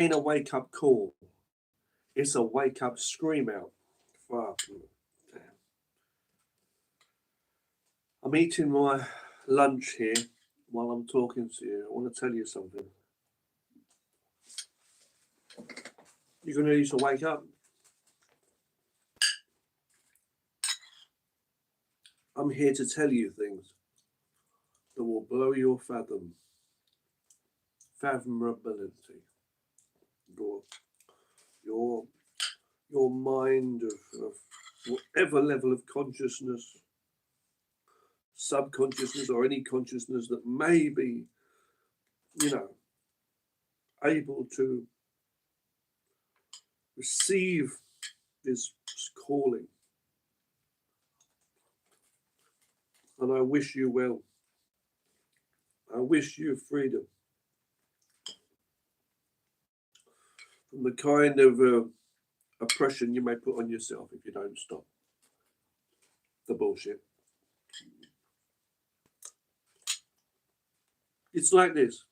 ain't a wake-up call. It's a wake-up scream out. Fuck. Damn. I'm eating my lunch here while I'm talking to you. I want to tell you something. You're going to need to wake up. I'm here to tell you things that will blow your fathomability, your mind of whatever level of consciousness, subconsciousness or any consciousness that may be, able to receive this calling. And I wish you well. I wish you freedom from the kind of oppression you may put on yourself if you don't stop the bullshit. It's like this,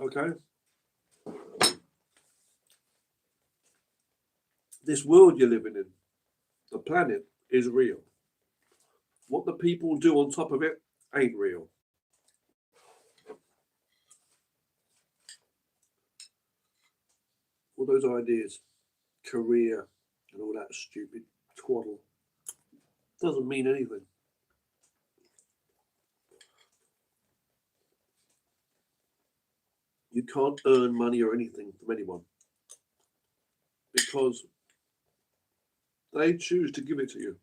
okay? This world you're living in, the planet, is real. What the people do on top of it ain't real. All those ideas, career, and all that stupid twaddle, doesn't mean anything. You can't earn money or anything from anyone because they choose to give it to you.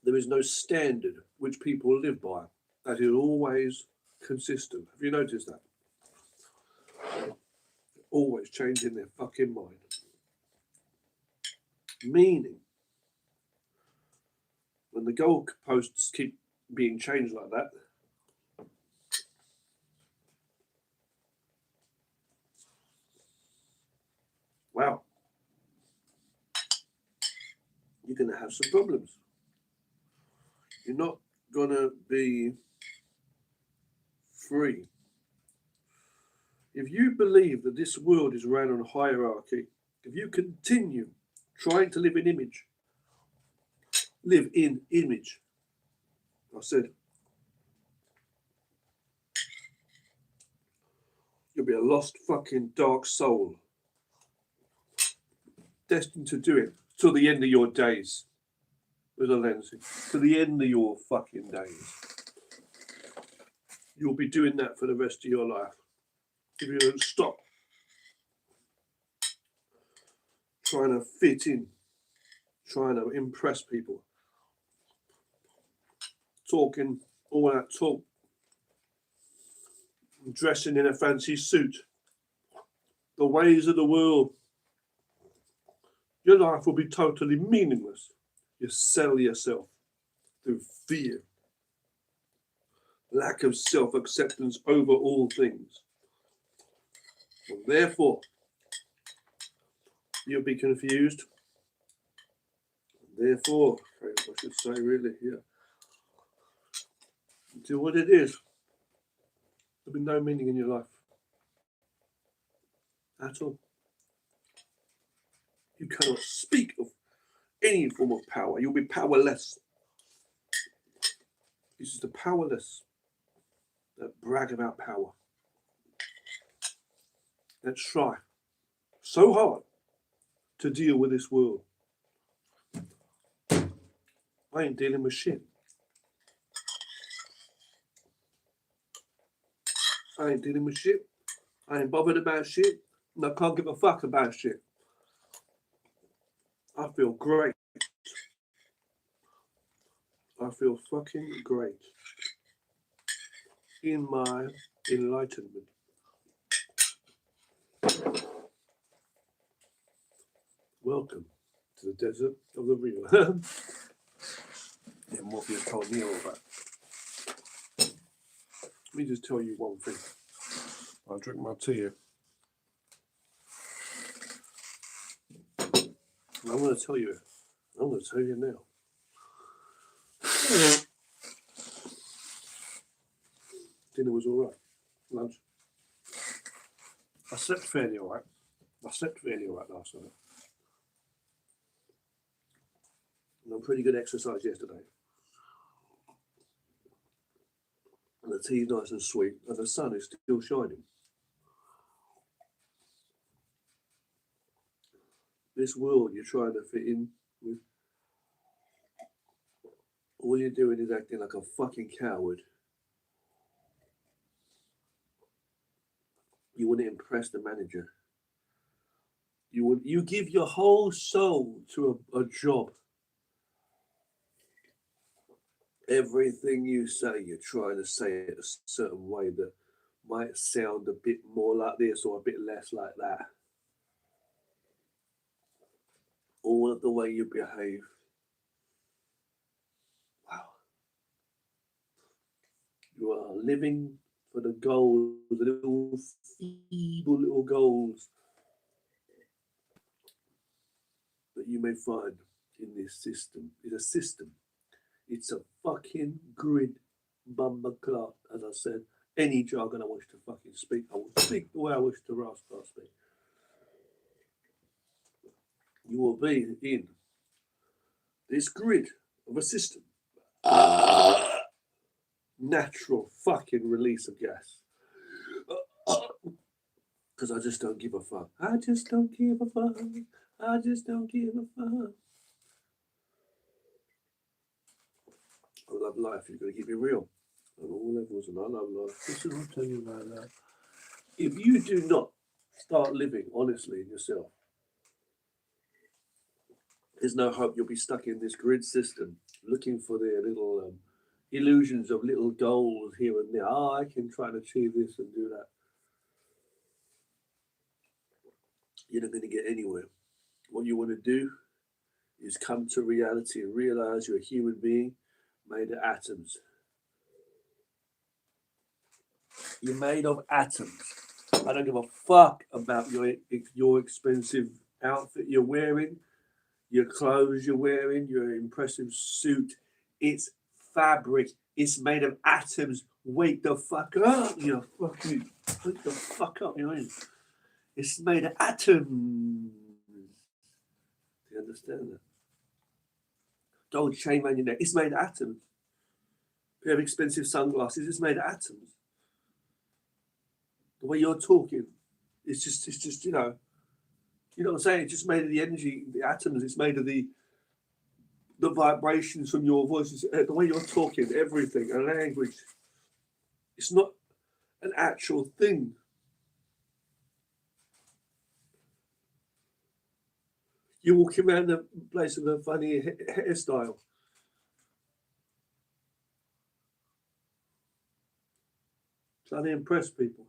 There is no standard which people live by that is always consistent. Have you noticed that? Always changing their fucking mind. Meaning, when the goalposts keep being changed like that, wow, you're going to have some problems. You're not going to be free. If you believe that this world is run on hierarchy, if you continue trying to live in image, I said, you'll be a lost fucking dark soul, destined to do it till the end of your days. With a lens, to the end of your fucking days. You'll be doing that for the rest of your life. If you don't stop trying to fit in, trying to impress people, talking all that talk, dressing in a fancy suit, the ways of the world, your life will be totally meaningless. You sell yourself through fear, lack of self-acceptance over all things. And therefore, you'll be confused. Therefore, I should say really here, do what it is. There'll be no meaning in your life at all. You cannot speak of any form of power. You'll be powerless. This is the powerless that brag about power. That try so hard to deal with this world. I ain't dealing with shit. I ain't dealing with shit. I ain't bothered about shit. And I can't give a fuck about shit. I feel great. I feel fucking great in my enlightenment. Welcome to the desert of the real. Yeah, Morpheus told me all that. Let me just tell you one thing. I'll drink my tea here. I'm going to tell you now. Dinner was all right. Lunch. I slept fairly all right. last night. And I'm pretty good exercise yesterday. And the tea's nice and sweet, and the sun is still shining. This world you're trying to fit in with, all you're doing is acting like a fucking coward. You want to impress the manager. You give your whole soul to a job. Everything you say, you're trying to say it a certain way that might sound a bit more like this or a bit less like that. All of the way you behave. Wow. You are living for the goals, the little feeble little goals that you may find in this system. It's a system. It's a fucking grid, bumper clock, as I said. Any jargon I wish to fucking speak, I will speak the way I wish to rascal speak. You will be in this grid of a system. Natural fucking release of gas. Because I just don't give a fuck. I just don't give a fuck. I just don't give a fuck. I love life. You've got to keep it real on all levels, and I love life. Listen, I'll tell you about that. If you do not start living honestly in yourself, there's no hope. You'll be stuck in this grid system, looking for their little illusions of little goals here and there. I can try and achieve this and do that. You're not going to get anywhere. What you want to do is come to reality and realize you're a human being made of atoms. You're made of atoms. I don't give a fuck about your expensive outfit you're wearing, your clothes you're wearing, your impressive suit. It's fabric. It's made of atoms. Wake the fuck up, you fucking. Wake the fuck up, you know. It's made of atoms. Do you understand that? Gold chain around your neck. It's made of atoms. You have expensive sunglasses. It's made of atoms. The way you're talking, it's just you know what I'm saying. It's just made of the energy, the atoms. It's made of the vibrations from your voice. The way you're talking, everything, a language. It's not an actual thing. You're walking around the place with a funny hairstyle. Trying to impress people.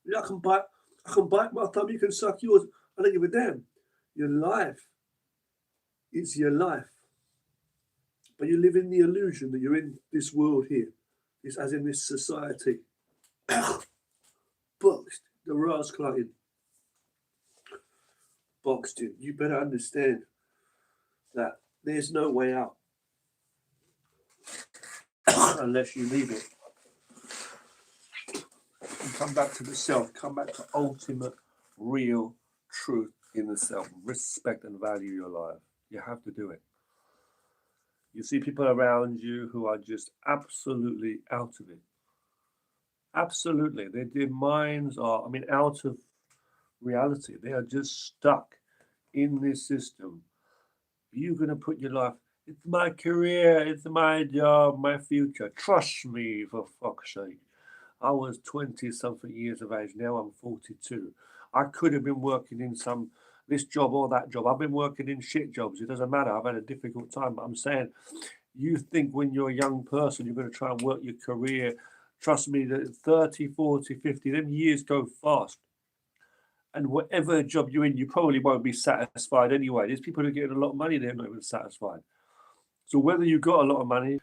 Yeah, I can bite my thumb, you can suck yours. I don't give a damn. Your life is your life. But you live in the illusion that you're in this world here. It's as in this society. Boxed. The rascal in. Boxed in. You better understand that there's no way out. Unless you leave it. And come back to the self. Come back to ultimate, real truth in the self. Respect and value your life. You have to do it. You see people around you who are just absolutely out of it. Absolutely. Their minds are, out of reality. They are just stuck in this system. You're going to put your life, it's my career, it's my job, my future. Trust me, for fuck's sake. I was 20-something years of age. Now I'm 42. I could have been working in this job or that job. I've been working in shit jobs. It doesn't matter. I've had a difficult time. But I'm saying, you think when you're a young person, you're going to try and work your career. Trust me, that 30, 40, 50, them years go fast. And whatever job you're in, you probably won't be satisfied anyway. There's people who are getting a lot of money, they're not even satisfied. So whether you've got a lot of money,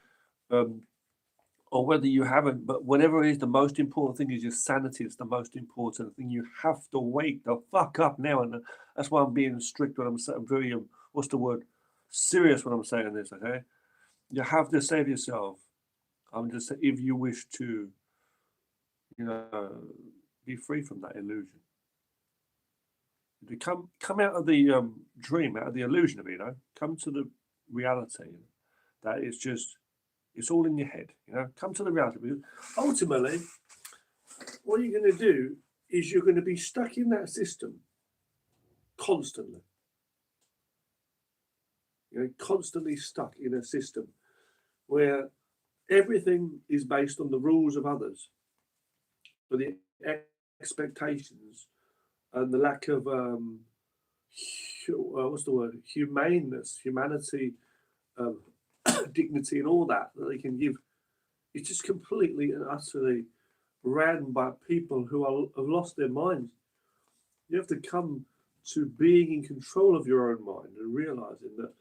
or whether you haven't, but whatever it is, the most important thing is your sanity. It's the most important thing. You have to wake the fuck up now, and that's why I'm being strict when I'm very, what's the word, serious when I'm saying this, okay? You have to save yourself. I'm just saying, if you wish to, be free from that illusion. To come out of the dream, out of the illusion of it, come to the reality that it's all in your head, come to the reality. Because ultimately, what you're going to do is you're going to be stuck in that system constantly. Constantly stuck in a system where everything is based on the rules of others, but the expectations and the lack of humanity, dignity, and all that they can give. It's just completely and utterly ran by people who have lost their minds. You have to come to being in control of your own mind and realizing that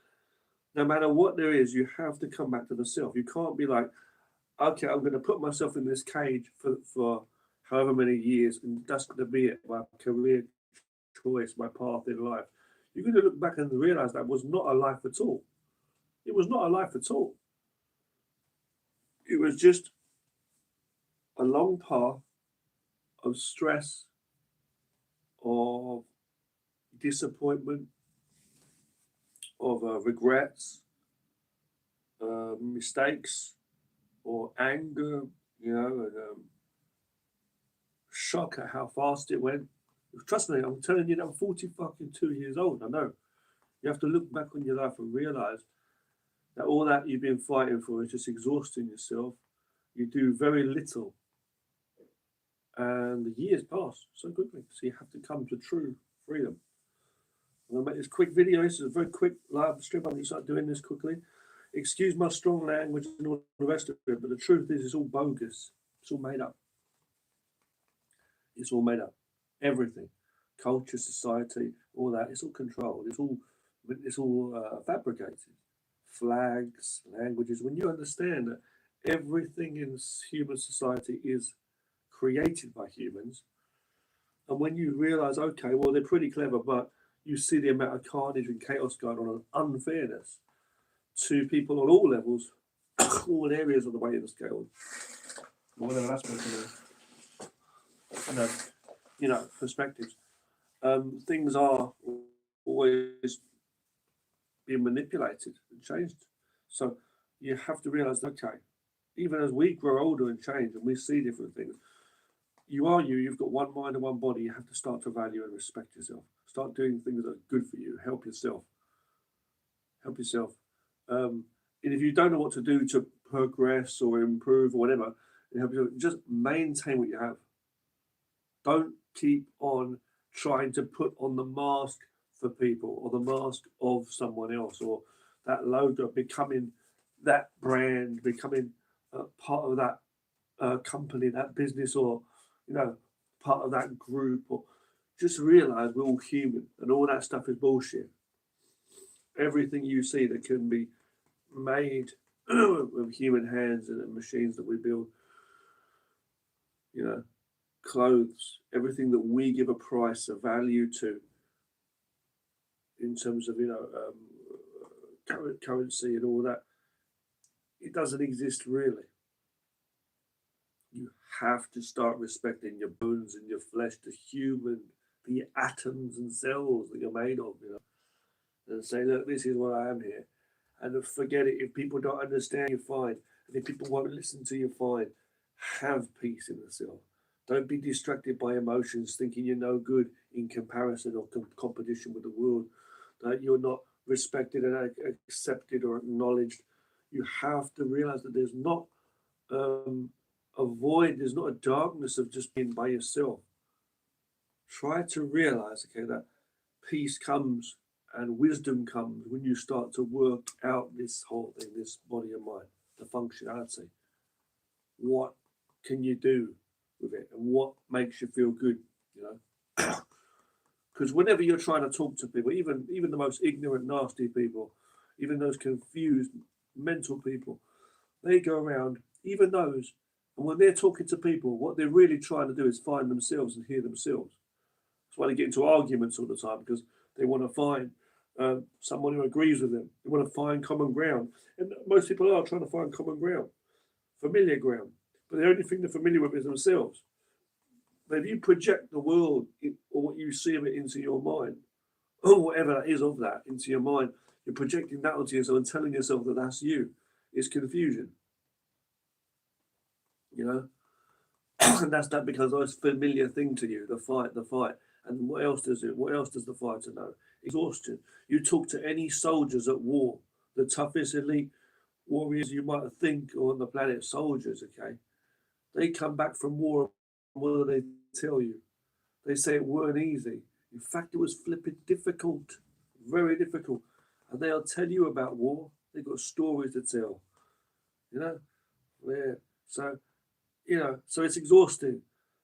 no matter what there is, you have to come back to the self. You can't be like, okay, I'm going to put myself in this cage for however many years, and that's going to be it, my career choice, my path in life. You're going to look back and realize that was not a life at all. It was not a life at all. It was just a long path of stress, of disappointment, of regrets, mistakes, or anger, and shock at how fast it went. Trust me, I'm telling you, I'm 42 years old. I know. You have to look back on your life and realize that all that you've been fighting for is just exhausting yourself. You do very little. And the years pass so quickly. So you have to come to true freedom. I'm going to make this quick video. This is a very quick live stream. I'm going to start doing this quickly. Excuse my strong language and all the rest of it, but the truth is it's all bogus. It's all made up. It's all made up. Everything. Culture, society, all that. It's all controlled. It's all fabricated. Flags, languages. When you understand that everything in human society is created by humans, and when you realize, okay, well, they're pretty clever, but you see the amount of carnage and chaos going on and unfairness to people on all levels, all areas of the weighing scale, whatever aspect of it, perspectives. Things are always being manipulated and changed. So you have to realize that, okay, even as we grow older and change and we see different things, you've got one mind and one body. You have to start to value and respect yourself. Start doing things that are good for you. Help yourself. And if you don't know what to do to progress or improve or whatever, just maintain what you have. Don't keep on trying to put on the mask for people or the mask of someone else or that logo, becoming that brand, becoming part of that company, that business, or part of that group. Or just realize we're all human and all that stuff is bullshit. Everything you see that can be made with human hands and machines that we build, clothes, everything that we give a price, a value to, in terms of currency and all that, it doesn't exist really. You have to start respecting your bones and your flesh, the atoms and cells that you're made of, and say, look, this is what I am here. And forget it. If people don't understand, you're fine. And if people won't listen to you, fine. Have peace in the self. Don't be distracted by emotions, thinking you're no good in comparison or competition with the world, that you're not respected and accepted or acknowledged. You have to realize that there's not a void, there's not a darkness of just being by yourself. Try to realize, okay, that peace comes and wisdom comes when you start to work out this whole thing, this body and mind, the functionality. What can you do with it, and what makes you feel good, Because whenever you're trying to talk to people, even the most ignorant, nasty people, even those confused mental people, they go around even those. And when they're talking to people, what they're really trying to do is find themselves and hear themselves. That's why they get into arguments all the time, because they want to find someone who agrees with them. They want to find common ground. And most people are trying to find common ground, familiar ground. But the only thing they're familiar with is themselves. But if you project the world or what you see of it into your mind, or whatever that is of that into your mind, you're projecting that onto yourself and telling yourself that that's you. It's confusion. You know? And that becomes a nice familiar thing to you, the fight. And what else does it? What else does the fighter know? Exhaustion. You talk to any soldiers at war, the toughest elite warriors you might think on the planet, soldiers, okay? They come back from war, what do they tell you? They say it weren't easy. In fact, it was flipping difficult, very difficult. And they'll tell you about war. They've got stories to tell, you know? Yeah. So, so it's exhausting.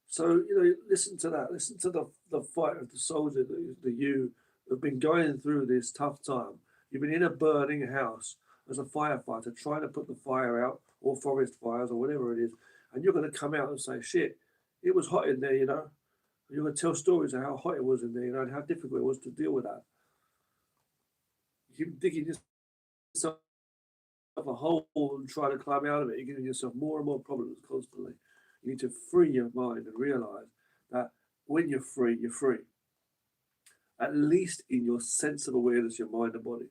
So, listen to that. Listen to the fight of the soldier, the you have been going through this tough time. You've been in a burning house as a firefighter trying to put the fire out, or forest fires, or whatever it is. And you're going to come out and say, shit, it was hot in there, You're going to tell stories of how hot it was in there, and how difficult it was to deal with that. You keep digging yourself a hole and trying to climb out of it. You're giving yourself more and more problems constantly. You need to free your mind and realize that when you're free, you're free. At least in your sense of awareness, your mind and body.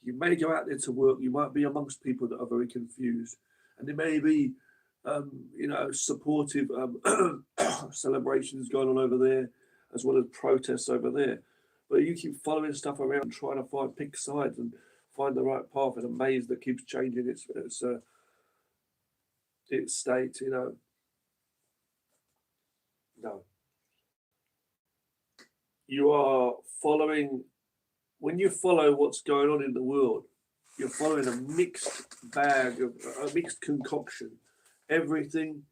You may go out there to work. You might be amongst people that are very confused. And there may be, supportive celebrations going on over there, as well as protests over there. But you keep following stuff around, trying to pick sides and find the right path in a maze that keeps changing its state, No. You are following, when you follow what's going on in the world, you're following a mixed bag, a mixed concoction. Everything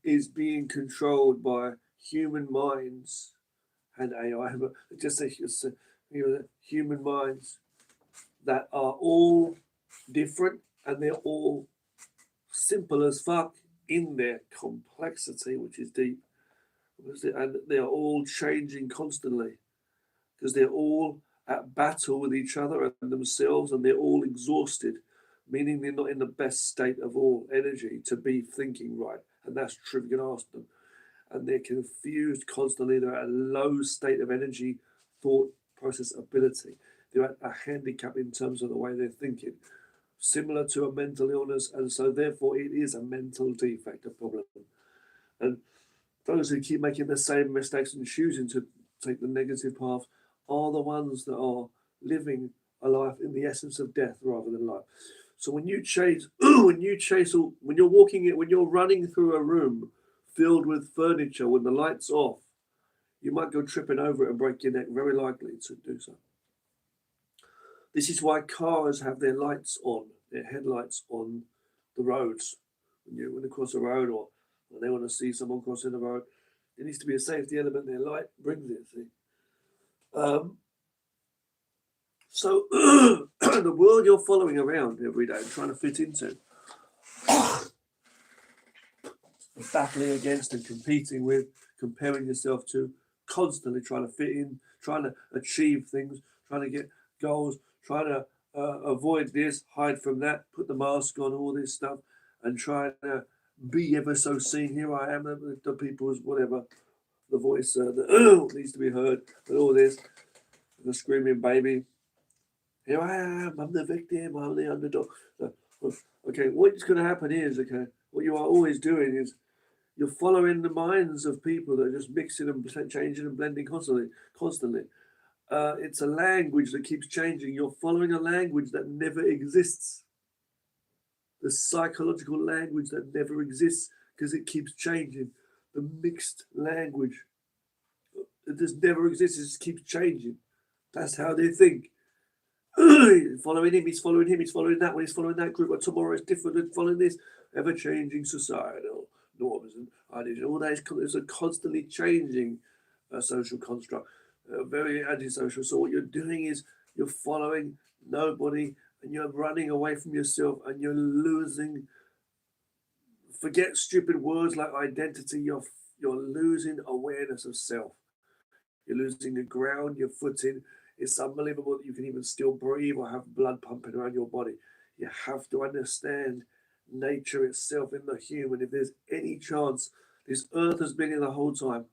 is being controlled by human minds and AI, but just human minds that are all different, and they're all simple as fuck in their complexity, which is deep. And they're all changing constantly because they're all at battle with each other and themselves, and they're all exhausted, meaning they're not in the best state of all energy to be thinking right. And that's true, you can ask them. And they're confused constantly. They're at a low state of energy, thought process ability. They're at a handicap in terms of the way they're thinking, similar to a mental illness. And so therefore it is a mental defect, a problem. And those who keep making the same mistakes and choosing to take the negative path are the ones that are living a life in the essence of death rather than life. So when you're running through a room filled with furniture with the lights off, you might go tripping over it and break your neck, very likely to do so. This is why cars have their lights on, their headlights on the roads. When they cross a road, or when they want to see someone crossing the road, there needs to be a safety element. Their light brings it, see. So the world you're following around every day, trying to fit into, battling against and competing with, comparing yourself to, constantly trying to fit in, trying to achieve things, trying to get goals, trying to avoid this, hide from that, put the mask on, all this stuff, and trying to be ever so seen. Here I am, the people's whatever, the voice that needs to be heard, and all this, the screaming baby. Here I am, I'm the victim, I'm the underdog. So, okay, what's going to happen is, what you are always doing is you're following the minds of people that are just mixing and changing and blending constantly. It's a language that keeps changing. You're following a language that never exists. The psychological language that never exists because it keeps changing. The mixed language. It just never exists. It just keeps changing. That's how they think. Following him, he's following him, he's following that one, he's following that group, but tomorrow is different than following this ever-changing societal norms and ideas. All that is a constantly changing social construct, very antisocial. So what you're doing is you're following nobody, and you're running away from yourself, and you're losing Forget stupid words like identity. You're losing awareness of self. You're losing the ground, your footing. It's unbelievable that you can even still breathe or have blood pumping around your body. You have to understand nature itself in the human. If there's any chance, this earth has been here the whole time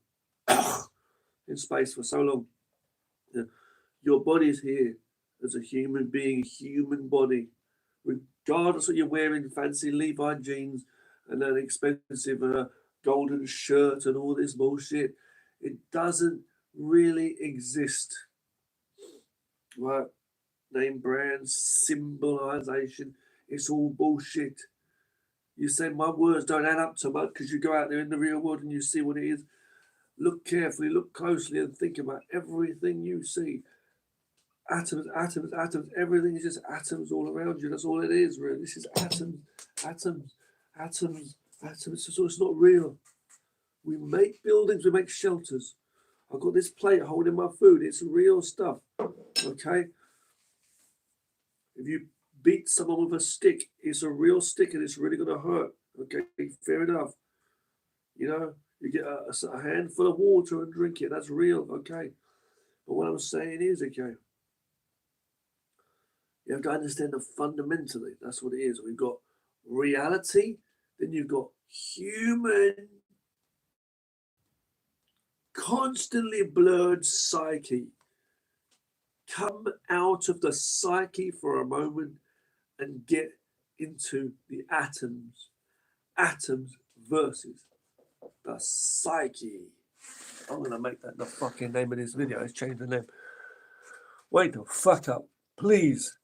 in space for so long. Your body's here as a human being, a human body. Regardless of you're wearing fancy Levi jeans and an expensive golden shirt and all this bullshit, it doesn't really exist. Right? Name brands, symbolization, it's all bullshit. You say my words don't add up so much because you go out there in the real world and you see what it is. Look carefully, look closely, and think about everything you see. Atoms, atoms, atoms. Everything is just atoms all around you. That's all it is, really. This is atoms, atoms, atoms, atoms. So it's not real. We make buildings, we make shelters. I've got this plate holding my food. It's real stuff. Okay? If you beat someone with a stick, it's a real stick and it's really going to hurt. Okay? Fair enough. You know, you get a handful of water and drink it. That's real. Okay? But what I'm saying is, okay, you have to understand that fundamentally, that's what it is. We've got reality, then you've got human, constantly blurred psyche. Come out of the psyche for a moment and get into the atoms. Atoms versus the psyche. I'm going to make that the fucking name of this video. Let's change the name. Wake the fuck up. Please